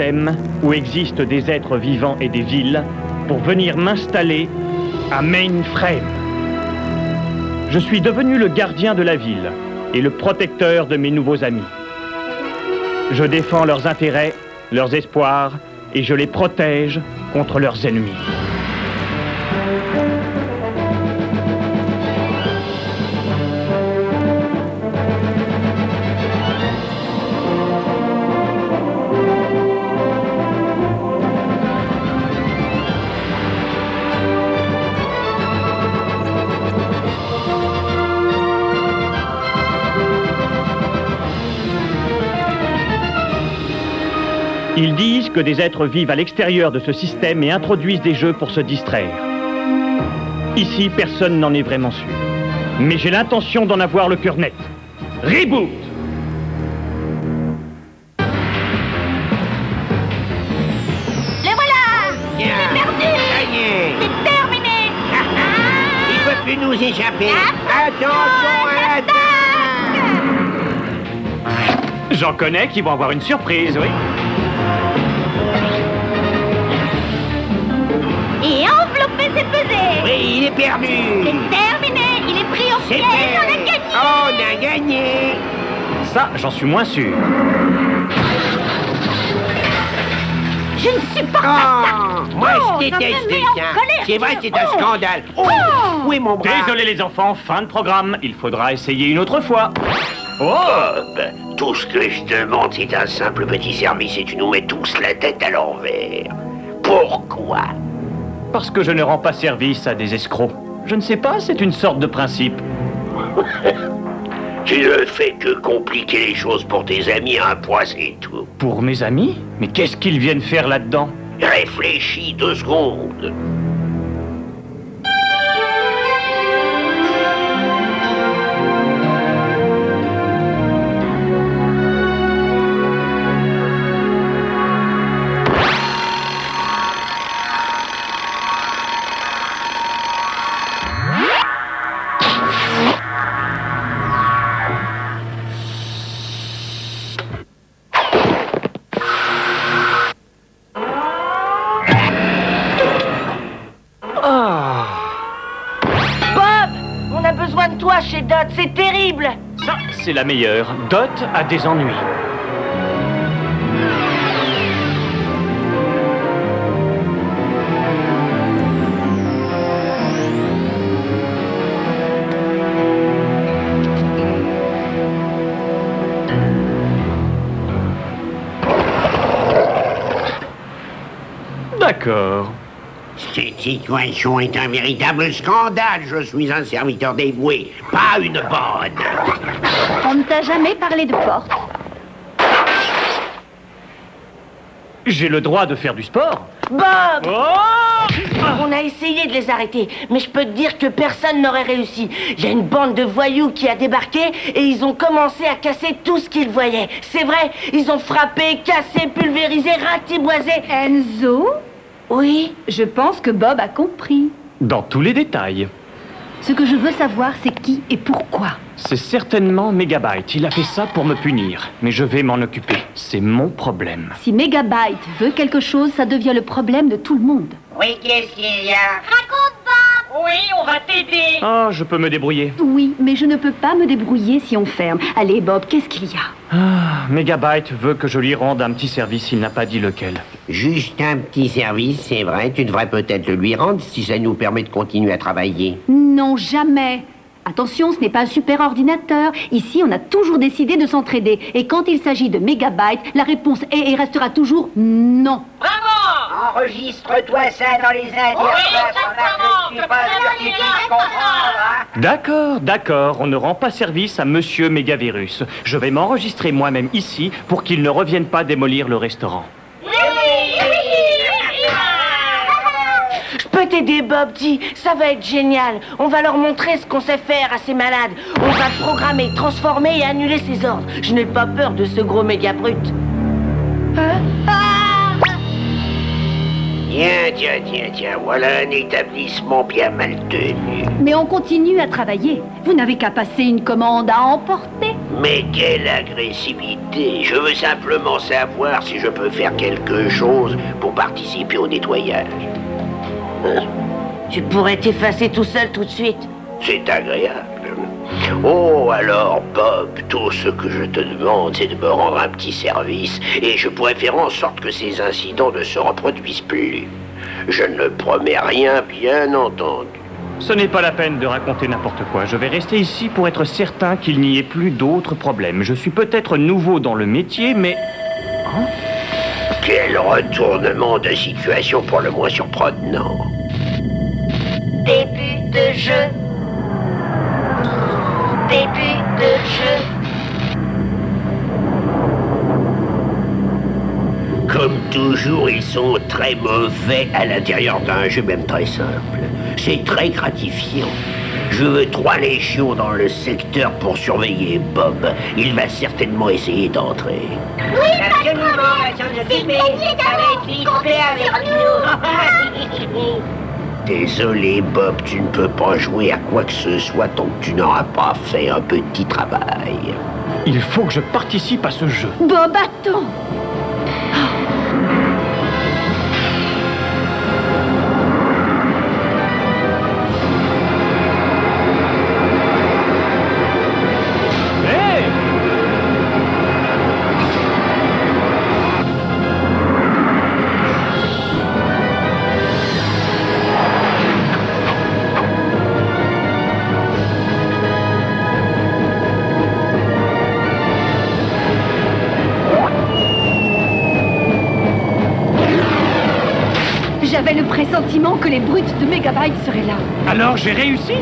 système où existent des êtres vivants et des villes pour venir m'installer à Mainframe. Je suis devenu le gardien de la ville et le protecteur de mes nouveaux amis. Je défends leurs intérêts, leurs espoirs, et je les protège contre leurs ennemis. Ils disent que des êtres vivent à l'extérieur de ce système et introduisent des jeux pour se distraire. Ici, personne n'en est vraiment sûr. Mais j'ai l'intention d'en avoir le cœur net. Reboot! Le voilà! Tiens, C'est perdu! ça y est. C'est terminé! Il ne peut plus nous échapper. Attention à l'attaque! J'en connais qui vont avoir une surprise, oui. Et enveloppé, c'est pesé! Oui, il est perdu. C'est terminé! Il est pris au C'est piège! On a gagné! On a gagné. Ça, j'en suis moins sûr. Je ne supporte pas ça! Moi, Oh, je ça me déteste met en ça. colère, C'est vrai, ça. c'est un Oh. scandale. Oh, Oh. où est mon bras? Désolé les enfants, fin de programme. Il faudra essayer une autre fois. Oh! Tout ce que je demande, c'est un simple petit service et tu nous mets tous la tête à l'envers. Pourquoi? Parce que je ne rends pas service à des escrocs. Je ne sais pas, c'est une sorte de principe. Tu ne fais que compliquer les choses pour tes amis à un point, c'est tout. Pour mes amis? Mais qu'est-ce qu'ils viennent faire là-dedans? Réfléchis 2 secondes. Bob! On a besoin de toi chez Dot, c'est terrible! Ça, c'est la meilleure. Dot a des ennuis. D'accord. Cette situation est un véritable scandale. Je suis un serviteur dévoué, pas une bonne. On ne t'a jamais parlé de porte. J'ai le droit de faire du sport. Bob! Oh! On a essayé de les arrêter, mais je peux te dire que personne n'aurait réussi. Il y a une bande de voyous qui a débarqué et ils ont commencé à casser tout ce qu'ils voyaient. C'est vrai, ils ont frappé, cassé, pulvérisé, ratiboisé. Enzo, Oui? je pense que Bob a compris. Dans tous les détails. Ce que je veux savoir, c'est qui et pourquoi. C'est certainement Megabyte. Il a fait ça pour me punir. Mais je vais m'en occuper. C'est mon problème. Si Megabyte veut quelque chose, ça devient le problème de tout le monde. Oui, qu'est-ce qu'il y a? Raconte, Bob! Oui, on va t'aider. Oh, je peux me débrouiller. Oui, mais je ne peux pas me débrouiller si on ferme. Allez, Bob, qu'est-ce qu'il y a? Ah, Megabyte veut que je lui rende un petit service. Il n'a pas dit lequel. Juste un petit service, c'est vrai. Tu devrais peut-être le lui rendre si ça nous permet de continuer à travailler. Non, jamais. Attention, ce n'est pas un super ordinateur. Ici, on a toujours décidé de s'entraider. Et quand il s'agit de Megabyte, la réponse est et restera toujours non. Bravo! Enregistre-toi ça dans les interfaces. Je suis pas sûr qu'il puisse comprendre, hein. D'accord. On ne rend pas service à Monsieur Megavirus. Je vais m'enregistrer moi-même ici pour qu'il ne revienne pas démolir le restaurant. Je peux t'aider, Bob, dis, ça va être génial. On va leur montrer ce qu'on sait faire à ces malades. On va programmer, transformer et annuler ces ordres. Je n'ai pas peur de ce gros méga brut. Bien, tiens, voilà un établissement bien mal tenu. Mais on continue à travailler. Vous n'avez qu'à passer une commande à emporter. Mais quelle agressivité! Je veux simplement savoir si je peux faire quelque chose pour participer au nettoyage. Tu pourrais t'effacer tout seul tout de suite. C'est agréable. Oh, alors, Bob, tout ce que je te demande, c'est de me rendre un petit service, et je pourrais faire en sorte que ces incidents ne se reproduisent plus. Je ne promets rien, bien entendu. Ce n'est pas la peine de raconter n'importe quoi. Je vais rester ici pour être certain qu'il n'y ait plus d'autres problèmes. Je suis peut-être nouveau dans le métier, mais... Quel retournement de situation pour le moins surprenant. Début de jeu. Début de jeu. Comme toujours, ils sont très mauvais à l'intérieur d'un jeu, même très simple. C'est très gratifiant. Je veux 3 légions dans le secteur pour surveiller Bob. Il va certainement essayer d'entrer. Oui, absolument, c'est gagné avec nous. Désolé, Bob, tu ne peux pas jouer à quoi que ce soit tant que tu n'auras pas fait un petit travail. Il faut que je participe à ce jeu. Bob, attends. Hey! J'avais le pressentiment que les brutes de Megabyte seraient là. Alors j'ai réussi?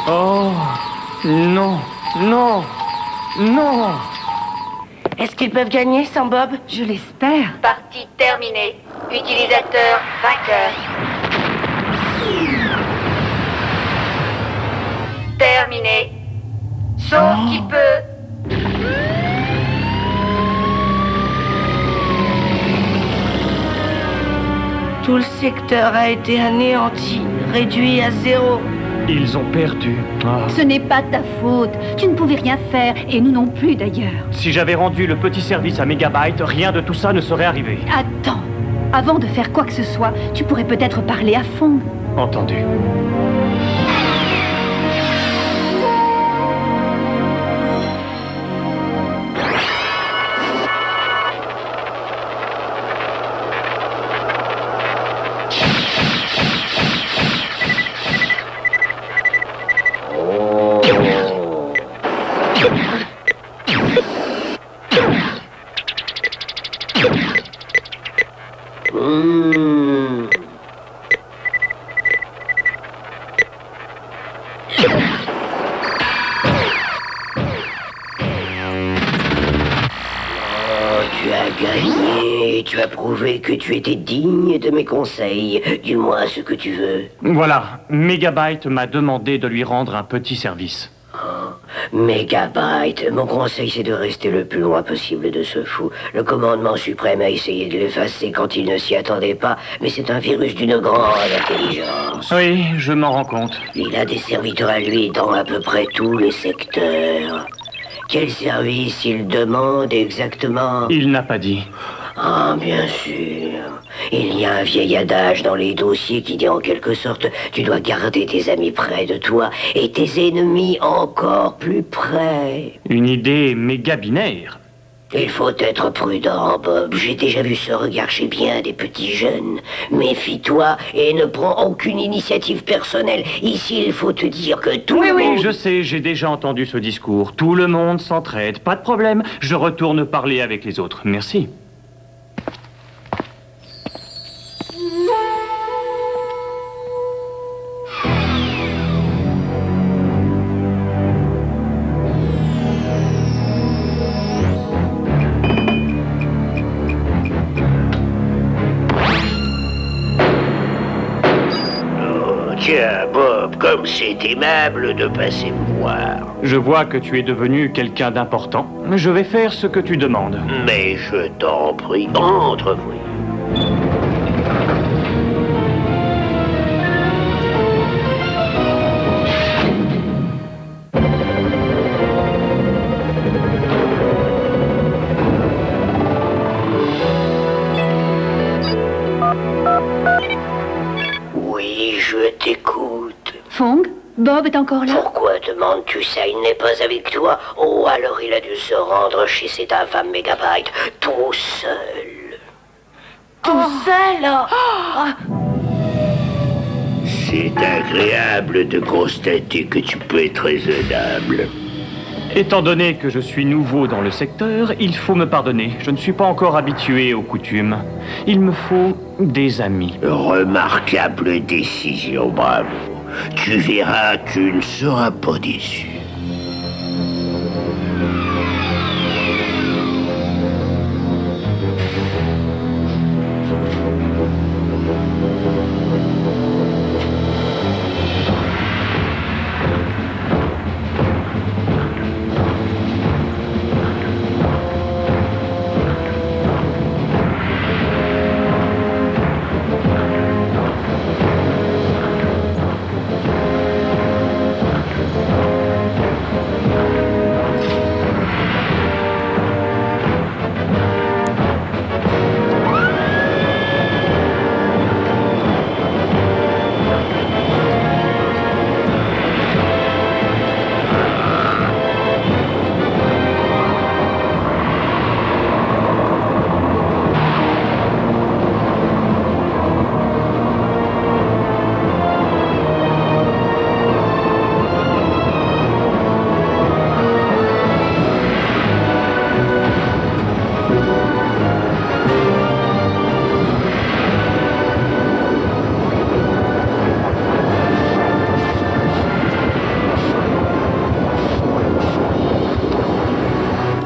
Oh, non, non, non. Est-ce qu'ils peuvent gagner sans Bob? Je l'espère. Partie terminée. Utilisateur vainqueur. Terminé. Sauf qui peut. Tout le secteur a été anéanti, réduit à 0. Ils ont perdu. Ah. Ce n'est pas ta faute. Tu ne pouvais rien faire, et nous non plus d'ailleurs. Si j'avais rendu le petit service à Megabyte, rien de tout ça ne serait arrivé. Attends. Avant de faire quoi que ce soit, tu pourrais peut-être parler à fond. Entendu. Tu as gagné, tu as prouvé que tu étais digne de mes conseils. Dis-moi ce que tu veux. Voilà, Megabyte m'a demandé de lui rendre un petit service. Megabyte, mon conseil c'est de rester le plus loin possible de ce fou. Le commandement suprême a essayé de l'effacer quand il ne s'y attendait pas, mais c'est un virus d'une grande intelligence. Oui, je m'en rends compte. Il a des serviteurs à lui dans à peu près tous les secteurs. Quel service il demande exactement? Il n'a pas dit. Ah, bien sûr. Il y a un vieil adage dans les dossiers qui dit en quelque sorte tu dois garder tes amis près de toi et tes ennemis encore plus près. Une idée méga binaire. Il faut être prudent, Bob. J'ai déjà vu ce regard chez bien des petits jeunes. Méfie-toi et ne prends aucune initiative personnelle. Ici, il faut te dire que tout le Oui, monde... je sais, j'ai déjà entendu ce discours. Tout le monde s'entraide, pas de problème. Je retourne parler avec les autres. Merci. Tiens, Bob, comme c'est aimable de passer me voir. Je vois que tu es devenu quelqu'un d'important. Je vais faire ce que tu demandes. Mais je t'en prie, entre, oui. Oui, je t'écoute. Fong, Bob est encore là? Pourquoi demandes-tu ça? Il n'est pas avec toi? Oh, alors il a dû se rendre chez cette infâme Megabyte, tout seul. Tout seul oh. C'est agréable de constater que tu peux être raisonnable. Étant donné que je suis nouveau dans le secteur, il faut me pardonner. Je ne suis pas encore habitué aux coutumes. Il me faut des amis. Remarquable décision, bravo. Tu verras, tu ne seras pas déçu.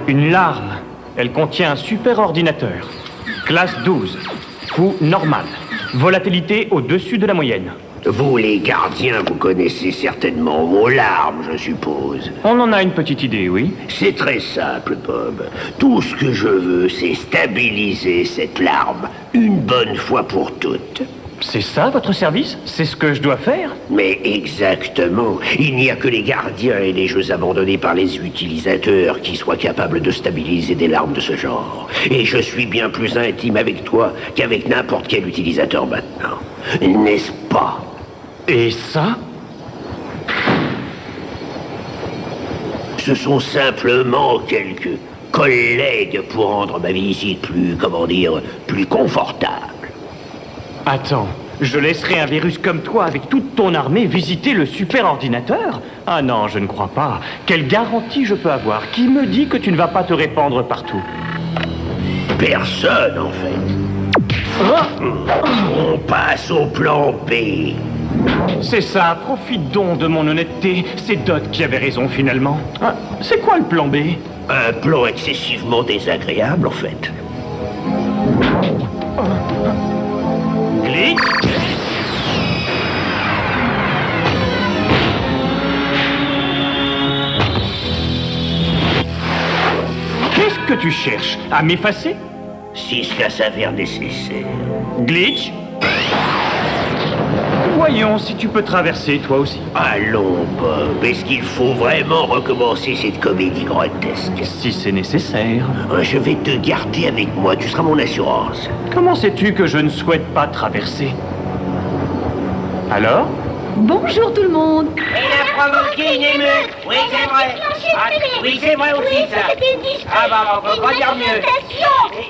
Une larme. Elle contient un superordinateur. Classe 12. Coût normal. Volatilité au-dessus de la moyenne. Vous, les gardiens, vous connaissez certainement vos larmes, je suppose. On en a une petite idée, oui. C'est très simple, Bob. Tout ce que je veux, c'est stabiliser cette larme, une bonne fois pour toutes. C'est ça, votre service? C'est ce que je dois faire? Mais exactement. Il n'y a que les gardiens et les jeux abandonnés par les utilisateurs qui soient capables de stabiliser des larmes de ce genre. Et je suis bien plus intime avec toi qu'avec n'importe quel utilisateur maintenant. N'est-ce pas? Et ça? Ce sont simplement quelques collègues pour rendre ma visite plus, comment dire, plus confortable. Attends, je laisserai un virus comme toi avec toute ton armée visiter le superordinateur? Ah non, je ne crois pas. Quelle garantie je peux avoir? Qui me dit que tu ne vas pas te répandre partout? Personne, en fait. On passe au plan B. C'est ça, profite donc de mon honnêteté. C'est Dot qui avait raison finalement. Ah, c'est quoi le plan B? Un plan excessivement désagréable, en fait. Glitch? Qu'est-ce que tu cherches? À m'effacer? Si cela s'avère nécessaire. Glitch? Voyons si tu peux traverser, toi aussi. Allons, Bob. Est-ce qu'il faut vraiment recommencer cette comédie grotesque? Si c'est nécessaire. Je vais te garder avec moi. Tu seras mon assurance. Comment sais-tu que je ne souhaite pas traverser? Alors? Bonjour tout le monde. Il a provoqué une émeute. Oui, c'est vrai. Ah, oui, c'est vrai aussi, ça. Ah, bah, on peut pas dire mieux.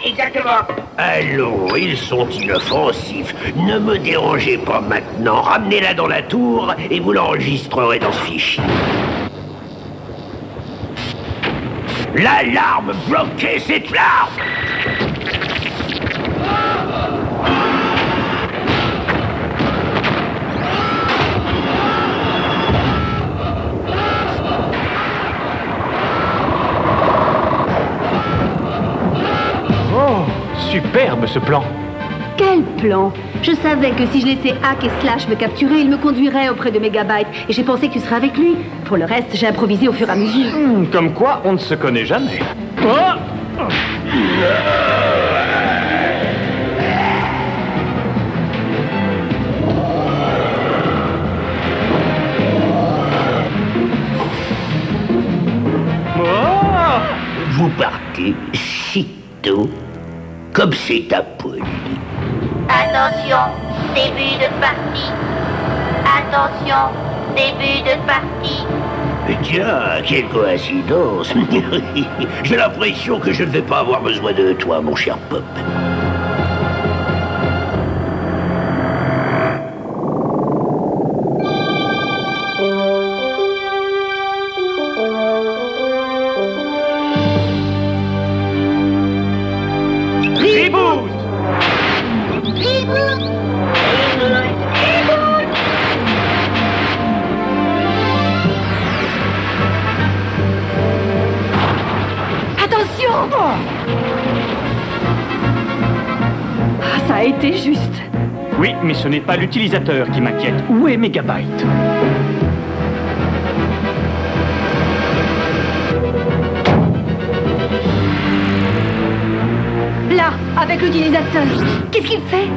Exactement. Allons, ils sont inoffensifs. Ne me dérangez pas maintenant. Ramenez-la dans la tour et vous l'enregistrerez dans ce fichier. L'alarme! Bloquez cette larme! Oh, superbe ce plan. Quel plan! Je savais que si je laissais Hack et Slash me capturer, il me conduirait auprès de Megabyte. Et j'ai pensé que tu serais avec lui. Pour le reste, j'ai improvisé au fur et à mesure. Comme quoi, on ne se connaît jamais. Oh! Vous partez sitôt, comme c'est impoli. Attention, début de partie. Attention, début de partie. Tiens, quelle coïncidence. J'ai l'impression que je ne vais pas avoir besoin de toi, mon cher Pop. Reboot! Attention! Ah, ça a été juste. Oui, mais ce n'est pas l'utilisateur qui m'inquiète. Où est Megabyte? Là, avec l'utilisateur. Qu'est-ce qu'il fait?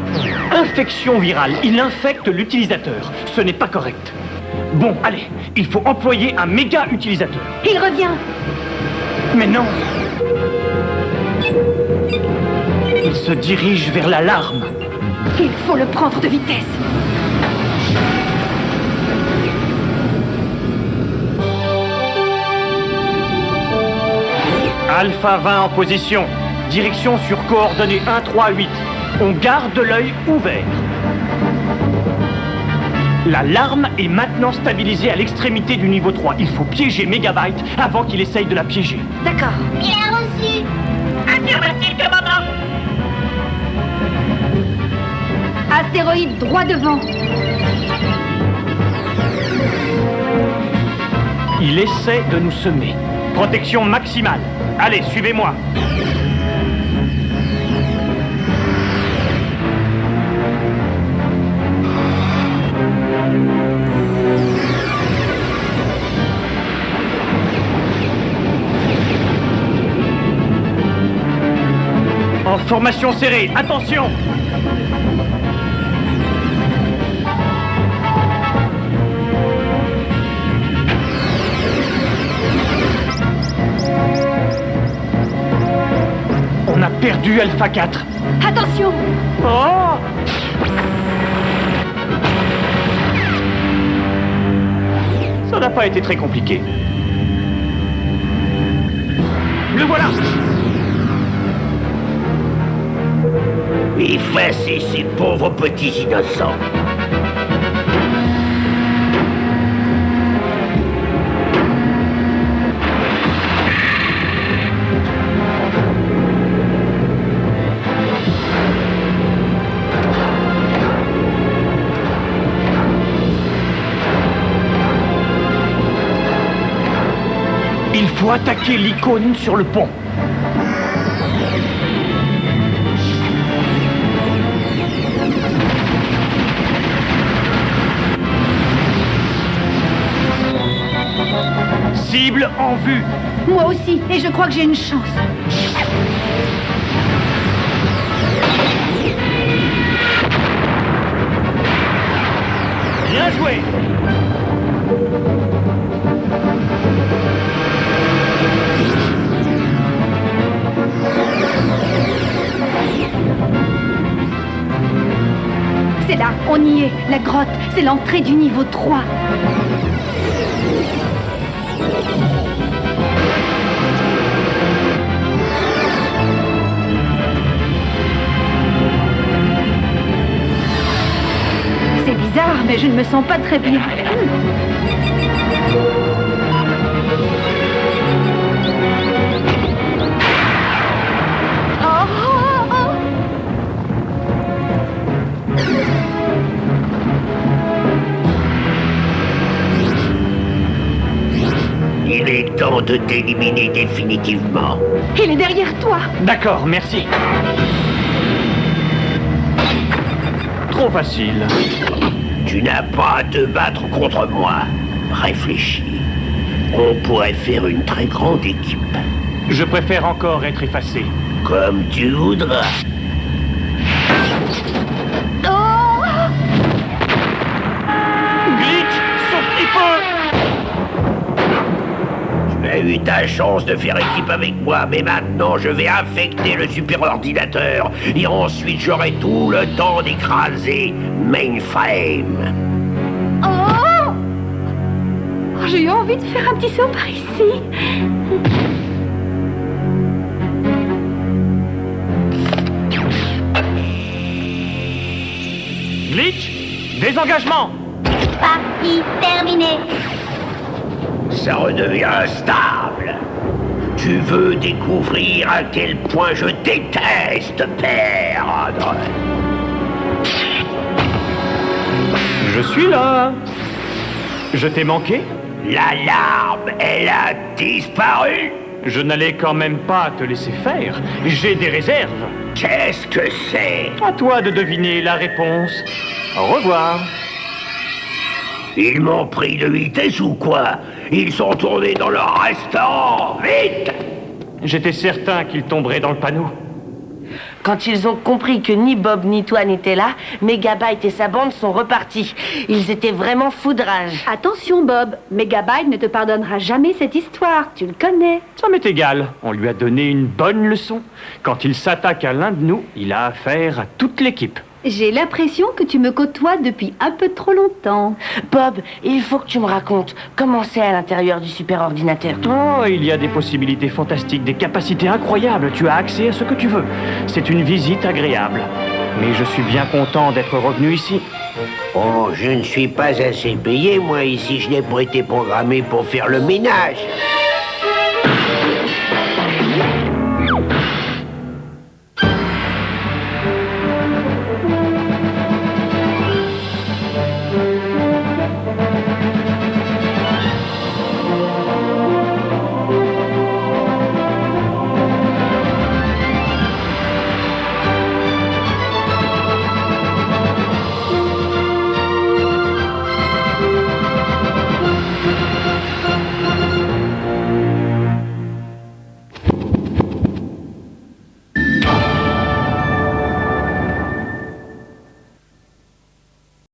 Infection virale. Il infecte l'utilisateur. Ce n'est pas correct. Bon, allez, il faut employer un méga utilisateur. Il revient. Mais non! Il se dirige vers l'alarme. Il faut le prendre de vitesse. Alpha 20 en position. Direction sur coordonnées 1, 3, 8. On garde l'œil ouvert. L'alarme est maintenant stabilisée à l'extrémité du niveau 3. Il faut piéger Megabyte avant qu'il essaye de la piéger. D'accord. Bien reçu. Affirmatif, commandant. Astéroïde droit devant. Il essaie de nous semer. Protection maximale. Allez, suivez-moi. En formation serrée, attention! On a perdu Alpha 4. Attention! Oh! Ça n'a pas été très compliqué. Le voilà! Effacez ces pauvres petits innocents. Il faut attaquer l'icône sur le pont. Cible en vue. Moi aussi, et je crois que j'ai une chance. Bien joué. C'est là, on y est. La grotte, c'est l'entrée du niveau 3. C'est bizarre, mais je ne me sens pas très bien. Il est temps de t'éliminer définitivement. Il est derrière toi. D'accord, merci. trop facile. Tu n'as pas à te battre contre moi. Réfléchis. On pourrait faire une très grande équipe. Je préfère encore être effacé. Comme tu voudras. Glitch, sauve-t'y peu! Tu as eu ta chance de faire équipe avec moi, mais maintenant je vais infecter le superordinateur. Et ensuite j'aurai tout le temps d'écraser Mainframe. Oh, j'ai eu envie de faire un petit saut par ici. Glitch, désengagement! Partie terminée. Ça redevient instable. Tu veux découvrir à quel point je déteste perdre. Je suis là. Je t'ai manqué? L'alarme, elle a disparu. Je n'allais quand même pas te laisser faire. J'ai des réserves. Qu'est-ce que c'est? À toi de deviner la réponse. Au revoir. Ils m'ont pris de vitesse ou quoi? Ils sont tournés dans leur restaurant. Vite! J'étais certain qu'ils tomberaient dans le panneau. Quand ils ont compris que ni Bob ni toi n'étaient là, Megabyte et sa bande sont repartis. Ils étaient vraiment fous de rage. Attention, Bob. Megabyte ne te pardonnera jamais cette histoire. Tu le connais. Ça m'est égal. On lui a donné une bonne leçon. Quand il s'attaque à l'un de nous, il a affaire à toute l'équipe. J'ai l'impression que tu me côtoies depuis un peu trop longtemps. Bob, il faut que tu me racontes comment c'est à l'intérieur du superordinateur. Oh, il y a des possibilités fantastiques, des capacités incroyables. Tu as accès à ce que tu veux. C'est une visite agréable. Mais je suis bien content d'être revenu ici. Oh, je ne suis pas assez payé, moi, ici. Je n'ai pas été programmé pour faire le ménage.